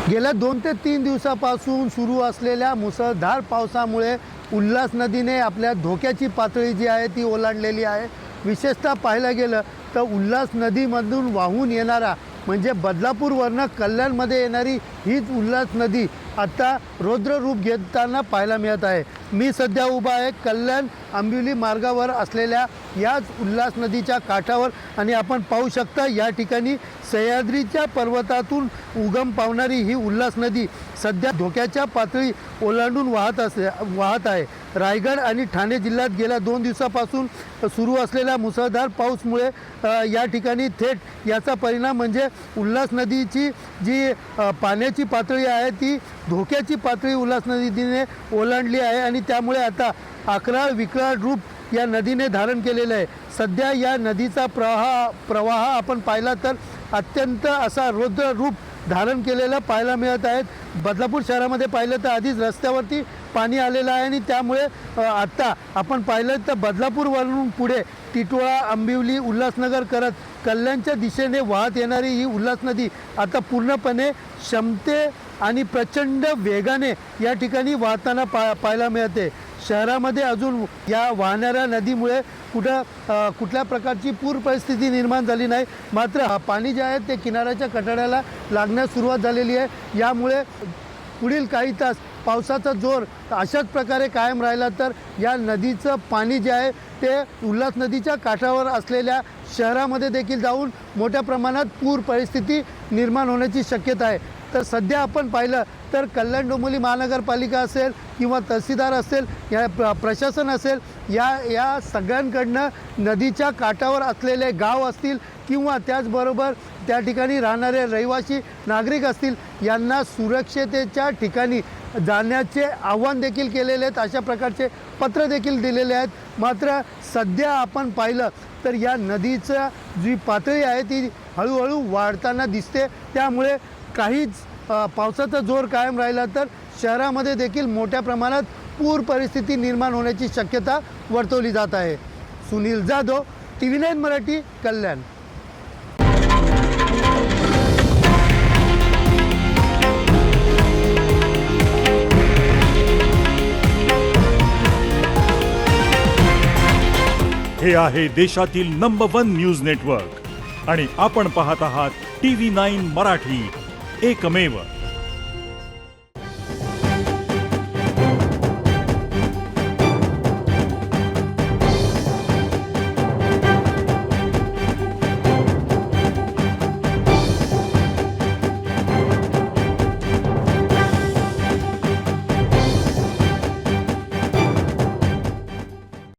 गेल्या 2 ते 3 दिवसापासून सुरू असलेल्या मुसळधार पावसामुळे उल्हास नदीने आपल्या धोक्याची पातळी जी आहे ती ओलांडलेली आहे। विशेषतः पाहायला गेलं तर उल्हास नदीमधून वाहून येणारा म्हणजे बदलापूरवरनं कल्याणमध्ये येणारी हीच उल्हास नदी आता रौद्र रूप घेताना पाहायला मिळत आहे। मी सध्या उभा आहे कल्याण आंबिवली मार्गावर असलेल्या याच उल्हास नदीच्या काठावर आणि आपण पाहू शकता या ठिकाणी सह्याद्रीच्या पर्वतातून उगम पावणारी ही उल्हास नदी सध्या धोक्याच्या पातळी ओलांडून वाहत आहे। रायगड आणि ठाणे जिल्ह्यात गेल्या 2 दिवसापासून सुरू असलेल्या मुसळधार पाऊसमुळे या ठिकाणी थेट याचा परिणाम म्हणजे उल्हास नदीची जी पाण्याची पातळी आहे ती धोक्याची पातळी उल्हास नदीने ओलांडली आहे आणि त्यामुळे आता अकराळ विकराळ रूप या नदीने धारण केलेलं आहे। सध्या या नदीचा प्रवाह आपण पाहिला तर अत्यंत असा रौद्र रूप धारण केलेलं पाहायला मिळत आहे। बदलापूर शहरामध्ये पाहिलं तर आधीच रस्त्यावरती पाणी आलेलं आहे आणि त्यामुळे आता आपण पाहिलं तर बदलापूरवरून पुढे टिटवाळा आंबिवली उल्हासनगर करत कल्याणच्या दिशेने वाहत येणारी ही उल्हास नदी आता पूर्णपणे क्षमते आणि प्रचंड वेगाने या ठिकाणी वाहताना पाहायला मिळते। शहरामध्ये अजून या वाहणाऱ्या नदीमुळे कुठल्या प्रकारची पूर परिस्थिती निर्माण झाली नाही, मात्र पाणी जे आहे ते किनाऱ्याच्या कठड्याला लागण्यास सुरुवात झालेली आहे। यामुळे पुढील काही तास पावसाचा जोर अशाच प्रकारे कायम राहिला तर या नदीचं पाणी जे आहे ते उल्हास नदीच्या काठावर असलेल्या शहरामध्ये देखील जाऊन मोठ्या प्रमाणात पूर परिस्थिती निर्माण होण्याची शक्यता आहे। तर सध्या आपण पाहिलं तर कल्याण डोंबिवली महानगरपालिका असेल किंवा तहसीलदार असेल या प्रशासन असेल या सगळ्यांकडनं नदीच्या काठावर असलेले गाव असतील किंवा त्याचबरोबर त्या ठिकाणी राहणारे रहिवासी नागरिक असतील यांना सुरक्षिततेच्या ठिकाणी जाण्याचे आव्हान देखील केलेले आहेत। अशा प्रकारचे पत्र देखील दिलेले आहेत। मात्र सध्या आपण पाहिलं तर या नदीचं जी पातळी आहे ती हळूहळू वाढताना दिसते। त्यामुळे काहीच पावसाचा जोर कायम राहिला तर शहरामध्ये देखील मोठ्या प्रमाणात पूर परिस्थिती निर्माण होण्याची शक्यता वर्तवली जात आहे। सुनील जाधव, TV9 मराठी, कल्याण। हे आहे देशातील नंबर 1 न्यूज नेटवर्क आणि आपण पाहत आहात TV9 मराठी, एकमेव।